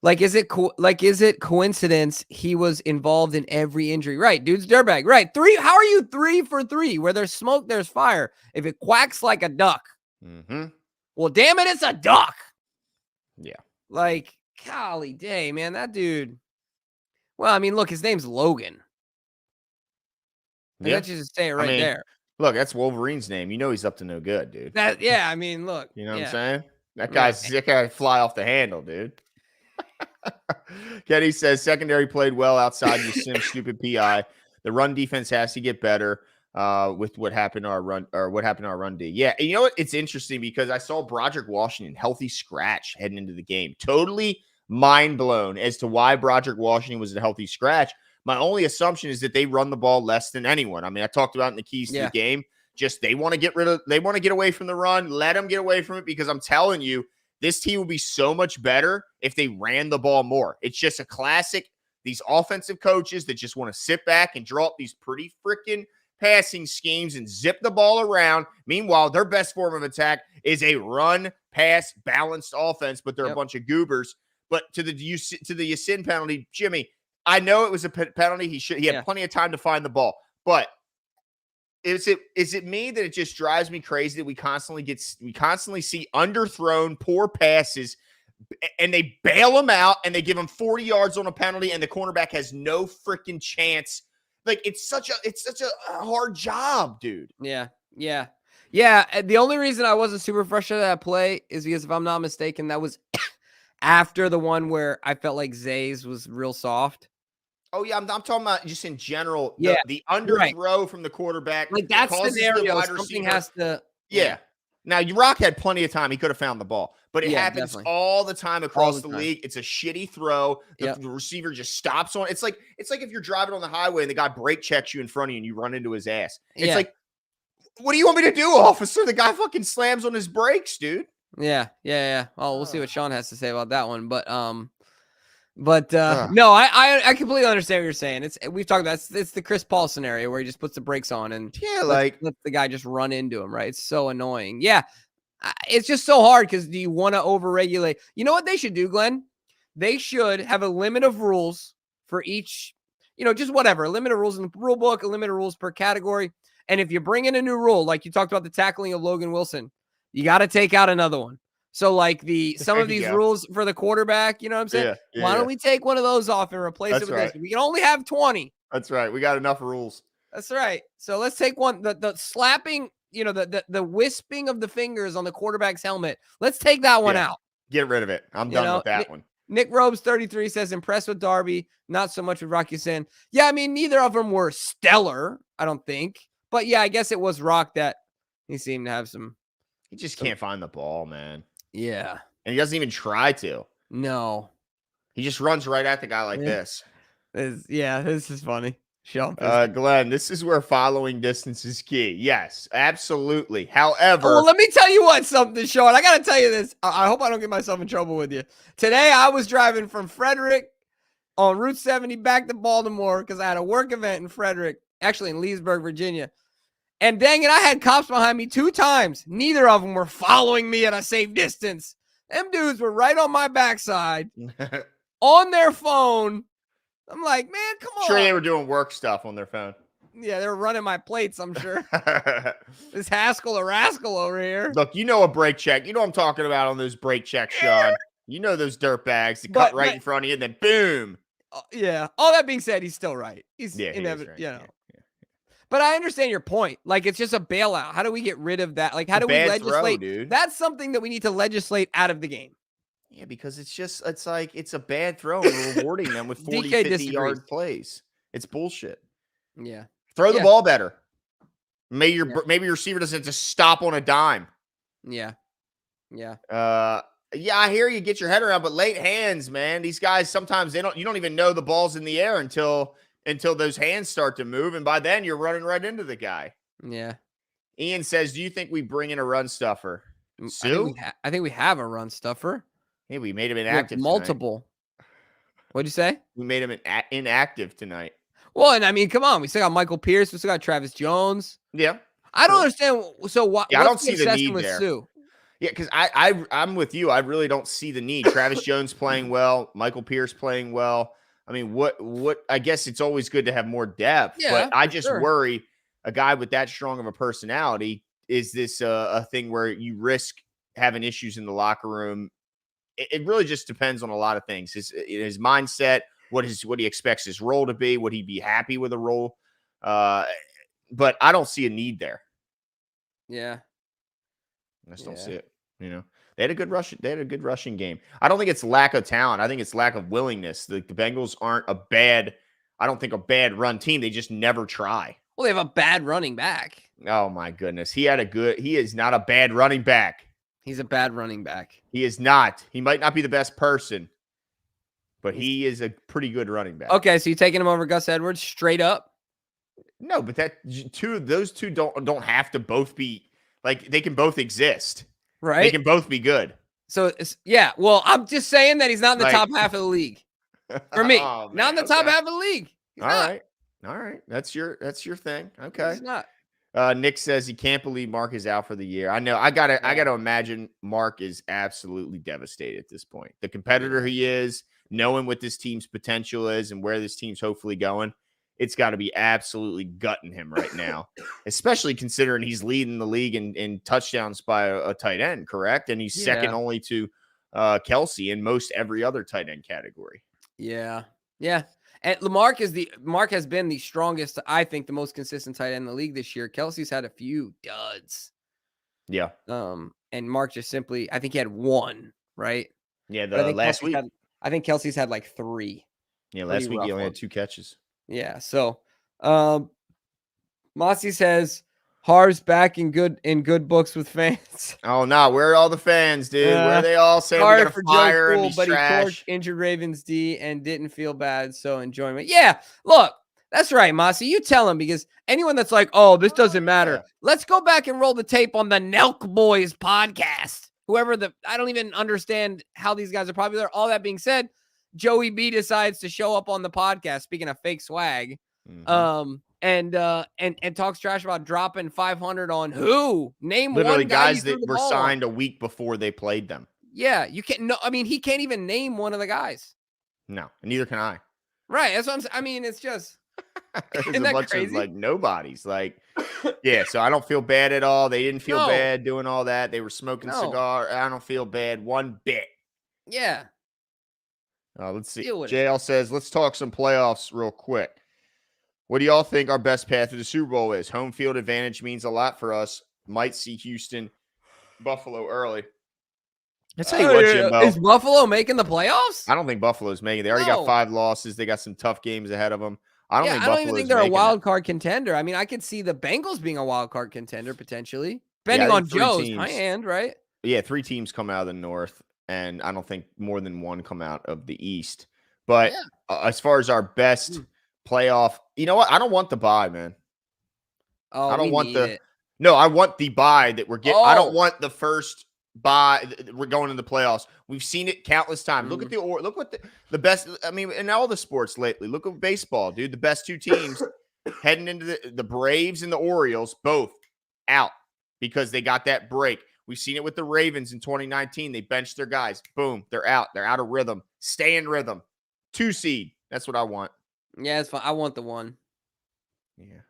is it coincidence he was involved in every injury? Right, dude's dirtbag. Right, 3. How are you 3 for 3? Where there's smoke, there's fire. If it quacks like a duck, well, damn it, it's a duck. Yeah, like golly day, man, that dude. Well, I mean, look, his name's Logan. I got you to say it right there. Look, that's Wolverine's name. You know he's up to no good, dude. I mean, look. You know what I'm saying? That guy fly off the handle, dude. Kenny says secondary played well outside the stupid PI. The run defense has to get better with what happened to our run D. Yeah, and you know what? It's interesting because I saw Broderick Washington healthy scratch heading into the game. Totally mind blown as to why Broderick Washington was a healthy scratch. My only assumption is that they run the ball less than anyone. I mean, I talked about in the keys to the game. Just they want to get away from the run. Let them get away from it because I'm telling you, this team would be so much better if they ran the ball more. It's just a classic. These offensive coaches that just want to sit back and draw up these pretty freaking passing schemes and zip the ball around. Meanwhile, their best form of attack is a run, pass, balanced offense, but they're a bunch of goobers. But to the Yasin penalty, Jimmy, I know it was a penalty. He had plenty of time to find the ball. But is it me that it just drives me crazy that we constantly see underthrown poor passes and they bail them out and they give them 40 yards on a penalty and the cornerback has no freaking chance. Like it's such a hard job, dude. Yeah. The only reason I wasn't super frustrated at that play is because if I'm not mistaken, that was after the one where I felt like Zay's was real soft. Oh, yeah, I'm talking about just in general. The underthrow from the quarterback. Like, that scenario, something has to... Yeah. Now, Rock had plenty of time. He could have found the ball, but it happens all the time across the league. It's a shitty throw. The receiver just stops on. It's like if you're driving on the highway and the guy brake checks you in front of you and you run into his ass. It's like, what do you want me to do, officer? The guy fucking slams on his brakes, dude. Yeah. Well, we'll see what Sean has to say about that one, but no, I completely understand what you're saying. We've talked about it's the Chris Paul scenario where he just puts the brakes on and let the guy just run into him, right? It's so annoying. Yeah, it's just so hard because do you want to overregulate? You know what they should do, Glenn? They should have a limit of rules for each, just whatever, a limit of rules in the rule book, a limit of rules per category. And if you bring in a new rule, like you talked about the tackling of Logan Wilson, you got to take out another one. So like some of these rules for the quarterback, you know what I'm saying? Why don't we take one of those off and replace it with this? We can only have 20. That's right. We got enough rules. That's right. So let's take one, the slapping, the wisping of the fingers on the quarterback's helmet. Let's take that one out. Get rid of it. I'm done with that one. Nick Robes 33 says, impressed with Darby, not so much with Rocky Sin. Yeah, I mean, neither of them were stellar, I don't think. But yeah, I guess it was Rock that he seemed to have some. He just can't find the ball, man. Yeah. And he doesn't even try to. No. He just runs right at the guy like this. This is funny. Glenn, this is where following distance is key. Yes, absolutely. However. Well, let me tell you something, Sean. I got to tell you this. I hope I don't get myself in trouble with you. Today, I was driving from Frederick on Route 70 back to Baltimore because I had a work event in Frederick, actually in Leesburg, Virginia. And dang it, I had cops behind me 2 times. Neither of them were following me at a safe distance. Them dudes were right on my backside on their phone. I'm like, man, come on. Sure, they were doing work stuff on their phone. Yeah, they were running my plates, I'm sure. This Haskell or Rascal over here. Look, a brake check. You know what I'm talking about on those brake checks, Sean. You know those dirt bags that cut right in front of you, and then boom. Yeah. All that being said, he's still right. He's inevitable. Right. Yeah. But I understand your point. Like, it's just a bailout. How do we get rid of that? Like, how do we legislate? Dude. That's something that we need to legislate out of the game. Yeah, because it's a bad throw and we're rewarding them with 40, 50-yard plays. It's bullshit. Yeah. Throw the ball better. Maybe your receiver doesn't just stop on a dime. Yeah. Yeah, I hear you get your head around, but late hands, man. These guys sometimes you don't even know the ball's in the air until those hands start to move, and by then you're running right into the guy. Yeah. Ian says, "Do you think we bring in a run stuffer?" Sue? I think we have a run stuffer. Hey, we made him inactive. Multiple. Tonight. What'd you say? We made him inactive tonight. Well, and I mean, come on. We still got Michael Pierce. We still got Travis Jones. Yeah. I don't understand. So what? Yeah, I don't see the need with there. Sue? Yeah, because I'm with you. I really don't see the need. Travis Jones playing well. Michael Pierce playing well. I mean, what? I guess it's always good to have more depth, but I just worry a guy with that strong of a personality. Is this a thing where you risk having issues in the locker room? It really just depends on a lot of things. His mindset, what he expects his role to be, would he be happy with a role? But I don't see a need there. Yeah, I just don't see it. They had a good rushing game. I don't think it's lack of talent. I think it's lack of willingness. The Bengals aren't a bad run team. They just never try. Well, they have a bad running back. Oh my goodness. He is not a bad running back. He's a bad running back. He is not. He might not be the best person, but he is a pretty good running back. Okay, so you taking him over Gus Edwards straight up? No, but those two don't have to both be like they can both exist. Right. They can both be good. So well, I'm just saying that he's not in the top half of the league. For me. Oh, not in the top half of the league. All right. That's your thing. Okay. He's not. Nick says he can't believe Mark is out for the year. I know. I gotta imagine Mark is absolutely devastated at this point. The competitor he is, knowing what this team's potential is and where this team's hopefully going, it's got to be absolutely gutting him right now, especially considering he's leading the league in touchdowns by a tight end, correct? And he's second only to Kelsey in most every other tight end category. Yeah. And Mark has been the strongest, I think, the most consistent tight end in the league this year. Kelsey's had a few duds. Yeah. And Mark just simply, I think he had one, right? Yeah, last week. I think Kelsey's had like 3. Yeah, last week he only had 2 catches. Yeah. So Mossy says, Harv's back in good books with fans. Oh no, where are all the fans, dude? Where are they all saying we gotta fire him? He's but trash. He torched injured Ravens D and didn't feel bad, so enjoyment. Yeah, look, that's right, Mossy. You tell him, because anyone that's like, oh, this doesn't matter. Let's go back and roll the tape on the Nelk Boys podcast. I don't even understand how these guys are popular. All that being said, Joey B decides to show up on the podcast. Speaking of fake swag, and talks trash about dropping 500 on who? Name literally one guy guys that were signed a week before they played them. Yeah, you can't. No, I mean, he can't even name one of the guys. No, and neither can I. Right, that's what I'm saying. I mean, it's just there's a bunch of like nobodies. Like, yeah, so I don't feel bad at all. They didn't feel bad doing all that. They were smoking cigar. I don't feel bad one bit. Yeah. Let's see. JL says, let's talk some playoffs real quick. What do y'all think our best path to the Super Bowl is? Home field advantage means a lot for us. Might see Houston, Buffalo early. Let's tell you what, Jimbo. Is Buffalo making the playoffs? I don't think Buffalo's making it. They already got 5 losses. They got some tough games ahead of them. I don't even think they're a wild card contender. I mean, I could see the Bengals being a wild card contender potentially, depending on Joe's high end, right? Yeah, 3 teams come out of the North, and I don't think more than 1 come out of the East. But as far as our best playoff, you know what? I don't want the bye, man. Oh, I don't want No, I want the bye that we're getting. I don't want the first bye. We're going into the playoffs. We've seen it countless times. Look at the best. I mean, in all the sports lately. Look at baseball, dude. The best 2 teams heading into the Braves and the Orioles, both out because they got that break. We've seen it with the Ravens in 2019. They benched their guys. Boom, they're out. They're out of rhythm. Stay in rhythm. 2 seed. That's what I want. Yeah, it's fine. I want the 1. Yeah.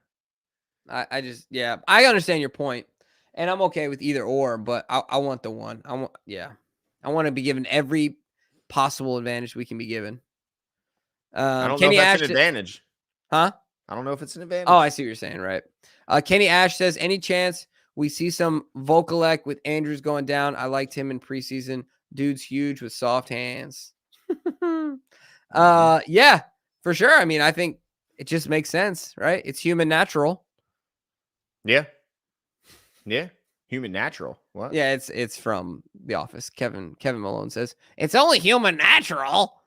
I understand your point, and I'm okay with either or, but I want the 1. I want to be given every possible advantage we can be given. I don't know if that's an advantage. Huh? I don't know if it's an advantage. Oh, I see what you're saying, right? Kenny Ash says, any chance we see some Vokalek with Andrews going down? I liked him in preseason. Dude's huge with soft hands. Yeah, for sure. I mean, I think it just makes sense, right? It's human natural. Yeah. Human natural. What? Yeah, it's from The Office. Kevin Malone says it's only human natural.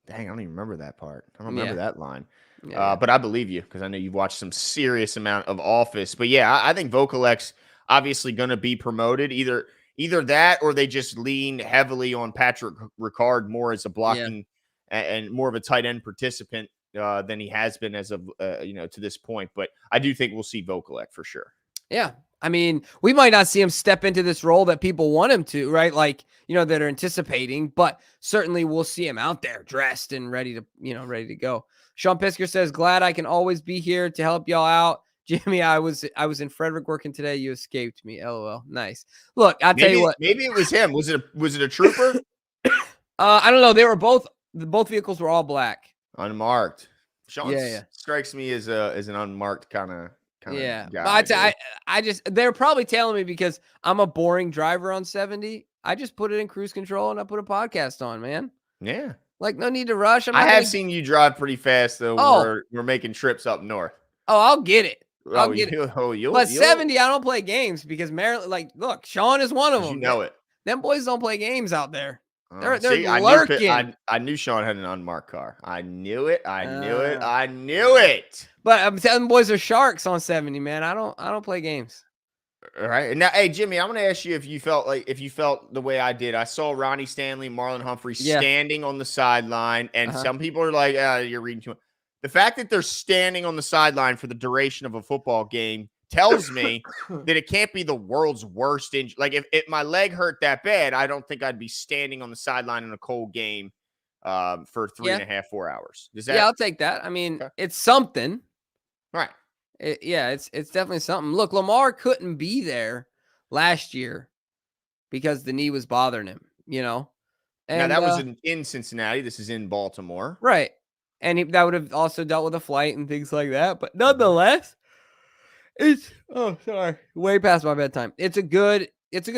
Dang, I don't even remember that part. I don't remember that line. Yeah. But I believe you because I know you've watched some serious amount of Office. But yeah, I think Vokalek's obviously going to be promoted. Either that or they just lean heavily on Patrick Ricard more as a blocking and more of a tight end participant than he has been as of to this point. But I do think we'll see Vokalek for sure. Yeah. I mean, we might not see him step into this role that people want him to, right? Like, that are anticipating, but certainly we'll see him out there dressed and ready to go. Sean Pisker says, glad I can always be here to help y'all out. Jimmy, I was in Frederick working today. You escaped me. LOL. Nice. Look, I'll tell you what. Maybe it was him. Was it a trooper? I don't know. They were both vehicles were all black. Unmarked. Sean strikes me as an unmarked kind of guy. But they're probably telling me because I'm a boring driver on 70. I just put it in cruise control and I put a podcast on, man. Yeah. Like, no need to rush. I have seen you drive pretty fast though. We're making trips up north. Oh, I'll get it. But 70, I don't play games because Maryland, look, Sean is one of them. You know it. Them boys don't play games out there. They're lurking. I knew Sean had an unmarked car. I knew it. I knew it. But I'm telling boys are sharks on 70, man. I don't play games. All right. Now, hey, Jimmy, I'm going to ask you if you felt the way I did. I saw Ronnie Stanley, Marlon Humphrey standing on the sideline, and some people are like, you're reading too much. The fact that they're standing on the sideline for the duration of a football game tells me that it can't be the world's worst injury. Like, if my leg hurt that bad, I don't think I'd be standing on the sideline in a cold game for 3.5, 4 hours. I'll take that. I mean, It's something. Right. It's definitely something. Look, Lamar couldn't be there last year because the knee was bothering him, And now that was in Cincinnati. This is in Baltimore. Right. And that would have also dealt with a flight and things like that. But nonetheless, it's way past my bedtime. It's a good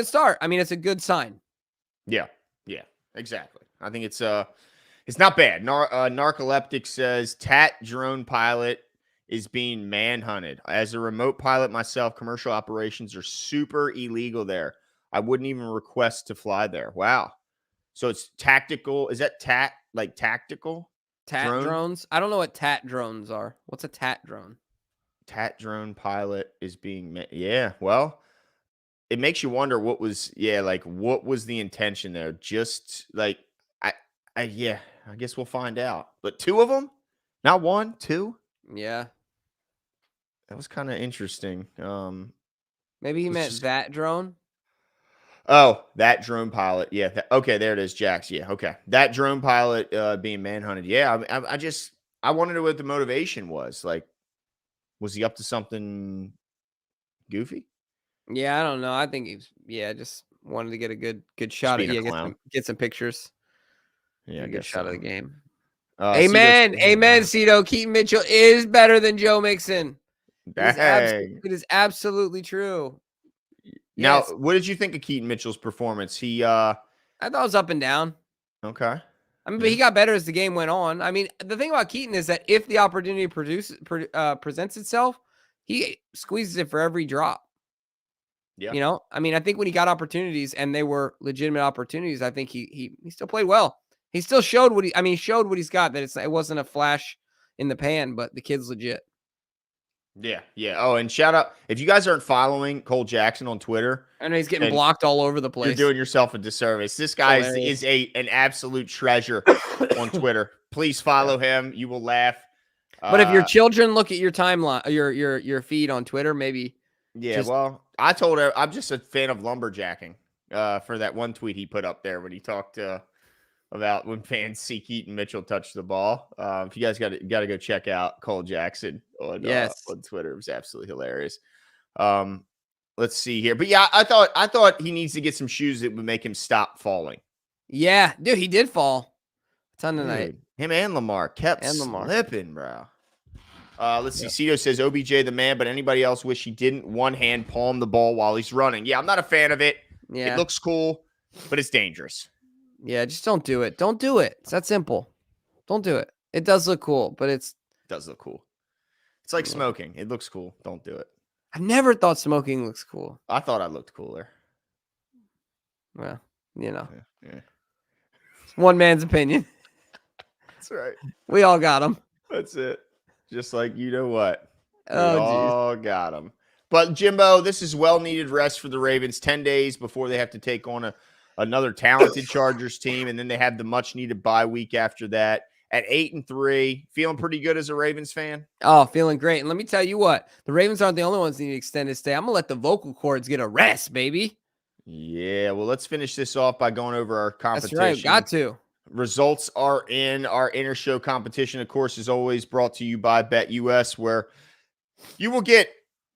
start. I mean, it's a good sign. Yeah, exactly. I think it's not bad. Narcoleptic says Tat drone pilot is being manhunted. As a remote pilot myself, commercial operations are super illegal there. I wouldn't even request to fly there. Wow. So it's tactical. Is that tactical? TAT drones? I don't know what TAT drones are. What's a TAT drone? TAT drone pilot is being yeah, well, it makes you wonder what was what was the intention there? Just like I guess we'll find out. But 2 of them? Not 1, 2? Yeah. That was kind of interesting. Maybe he meant that drone. Oh, that drone pilot. Yeah. Okay, there it is, Jax. Yeah. Okay, that drone pilot being manhunted. Yeah. I wanted to know what the motivation was. Like, was he up to something goofy? Yeah, I don't know. I think he's just wanted to get a good shot at get some pictures. Yeah, a good shot of the game. Amen. Amen, Cito. Keaton Mitchell is better than Joe Mixon. It is absolutely true. Now, what did you think of Keaton Mitchell's performance? I thought it was up and down. Okay. I mean, but he got better as the game went on. I mean, the thing about Keaton is that if the opportunity presents itself, he squeezes it for every drop. Yeah. I mean, I think when he got opportunities and they were legitimate opportunities, I think he still played well. He still showed what he's got, that it wasn't a flash in the pan, but the kid's legit. Yeah. Yeah. Oh, and shout out, if you guys aren't following Cole Jackson on Twitter. I know he's getting blocked all over the place. You're doing yourself a disservice. This guy is an absolute treasure on Twitter. Please follow him. You will laugh. But if your children look at your timeline, your feed on Twitter, maybe. Yeah, well, I told her I'm just a fan of lumberjacking for that one tweet he put up there when he talked about when fans see Keaton Mitchell touch the ball. If you guys got to go check out Cole Jackson on Twitter. It was absolutely hilarious. Let's see here. But yeah, I thought he needs to get some shoes that would make him stop falling. Yeah, dude, he did fall a ton tonight. Him and Lamar kept slipping, bro. Let's see. Cito says OBJ the man, but anybody else wish he didn't one-hand palm the ball while he's running. Yeah, I'm not a fan of it. Yeah. It looks cool, but it's dangerous. Yeah, just don't do it. Don't do it. It's that simple. Don't do it. It does look cool, but it does look cool. It's like smoking. It looks cool. Don't do it. I never thought smoking looks cool. I thought I looked cooler. Well, Yeah. It's one man's opinion. That's right. We all got them. That's it. Just like, you know what? We all got them. But, Jimbo, this is well-needed rest for the Ravens. 10 days before they have to take on another talented Chargers team, and then they have the much-needed bye week after that. At 8-3, feeling pretty good as a Ravens fan? Oh, feeling great. And let me tell you what, the Ravens aren't the only ones that need extended stay. I'm going to let the vocal cords get a rest, baby. Yeah, well, let's finish this off by going over our competition. That's right, got to. Results are in. Our inter-show competition, of course, is always brought to you by BetUS, where you will get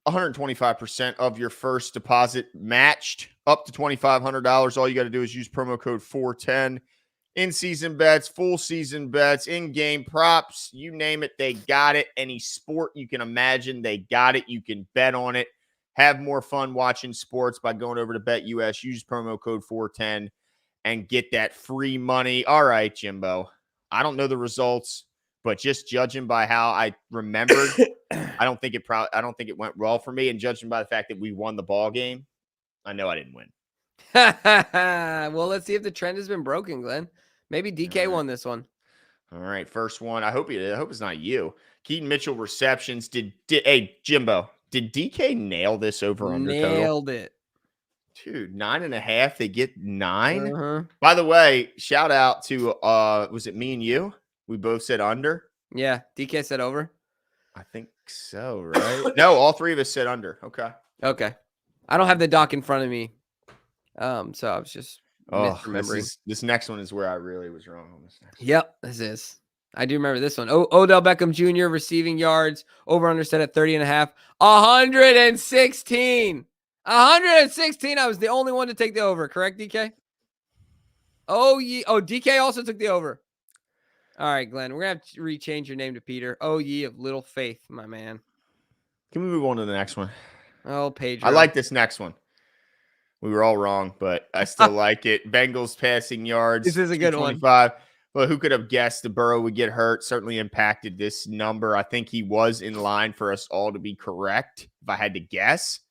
125% of your first deposit matched up to $2,500. All you got to do is use promo code 410. In-season bets, full season bets, in-game props, you name it, they got it. Any sport you can imagine, they got it. You can bet on it. Have more fun watching sports by going over to BetUS. Use promo code 410 and get that free money. All right, Jimbo. I don't know the results, but just judging by how I remembered, I don't think it went well for me. And judging by the fact that we won the ball game, I know I didn't win. Well, let's see if the trend has been broken, Glenn. Maybe DK won this one. All right, first one. I hope it's not you. Keaton Mitchell receptions. Hey, Jimbo, did DK nail this over under total? Nailed it. Dude, 9.5. They get 9. Uh-huh. By the way, shout out to was it me and you? We both said under. Yeah, DK said over. I think so, right? No, all three of us said under. Okay. I don't have the doc in front of me. So I was just misremembering. This next one is where I really was wrong on this next one. Yep, this is. I do remember this one. Odell Beckham Jr. receiving yards over under set at 30.5. 116. 116. I was the only one to take the over. Correct, DK? Oh, DK also took the over. All right, Glenn. We're going to have to rechange your name to Peter. Oh, ye of little faith, my man. Can we move on to the next one? Oh, Pedro. I like this next one. We were all wrong, but I still like it. Bengals passing yards. This is a good one. But who could have guessed the Burrow would get hurt? Certainly impacted this number. I think he was in line for us all to be correct, if I had to guess.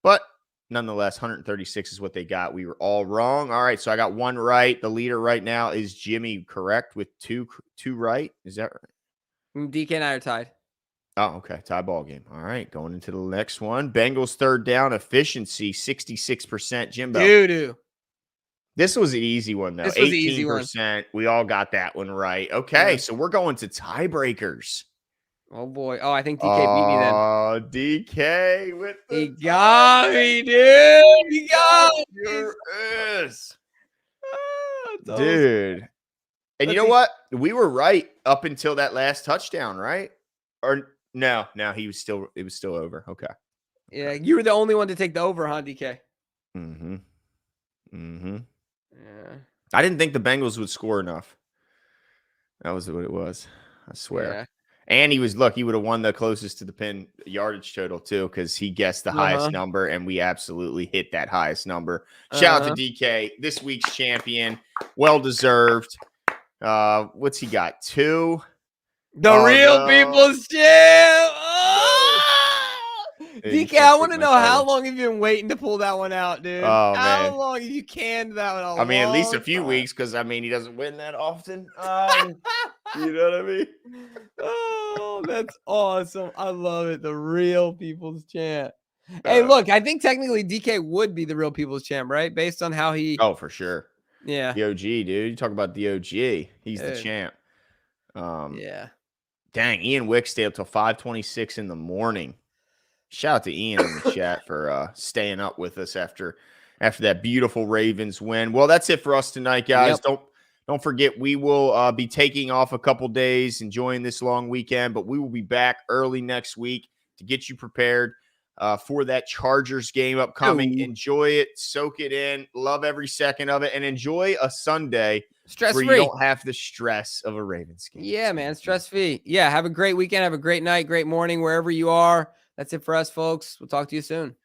But nonetheless, 136 is what they got. We were all wrong. All right, so I got one right. The leader right now is Jimmy, correct, with two right. Is that right? DK and I are tied. Oh, okay. Tie ball game. All right, going into the next one. Bengals third down efficiency, 66%. Jimbo. Doo-doo. This was an easy one, though. This was 18%. Easy one. We all got that one right. Okay, so we're going to tiebreakers. Oh, boy. Oh, I think DK beat me then. Oh, DK with the He got me, dude. He got me. Dude. And you know what? We were right up until that last touchdown, right? Or no, it was still over. Okay. Yeah, you were the only one to take the over, huh, DK? Mm-hmm. Mm-hmm. Yeah. I didn't think the Bengals would score enough. That was what it was. I swear. Yeah. And he would have won the closest to the pin yardage total too, because he guessed the highest number, and we absolutely hit that highest number. Shout out to DK, this week's champion. Well deserved. What's he got? 2? The real people's champ. DK, I want to know how long have you been waiting to pull that one out, dude? Oh, how man. long have you canned that one? I mean, at least a few weeks, because he doesn't win that often. You know what I mean? Oh, that's awesome. I love it. The real people's champ. Hey, look, I think technically DK would be the real people's champ, right? Based on how he. Oh, for sure. Yeah. The OG, dude. You talk about the OG. He's the champ. Yeah. Dang, Ian Wick stayed up till 5:26 in the morning. Shout out to Ian in the chat for staying up with us after that beautiful Ravens win. Well, that's it for us tonight, guys. Yep. Don't forget, we will be taking off a couple days, enjoying this long weekend, but we will be back early next week to get you prepared for that Chargers game upcoming. Ooh. Enjoy it, soak it in, love every second of it, and enjoy a Sunday stress-free. Where you don't have the stress of a Ravens game. Yeah, man, stress-free. Yeah, have a great weekend. Have a great night, great morning, wherever you are. That's it for us, folks. We'll talk to you soon.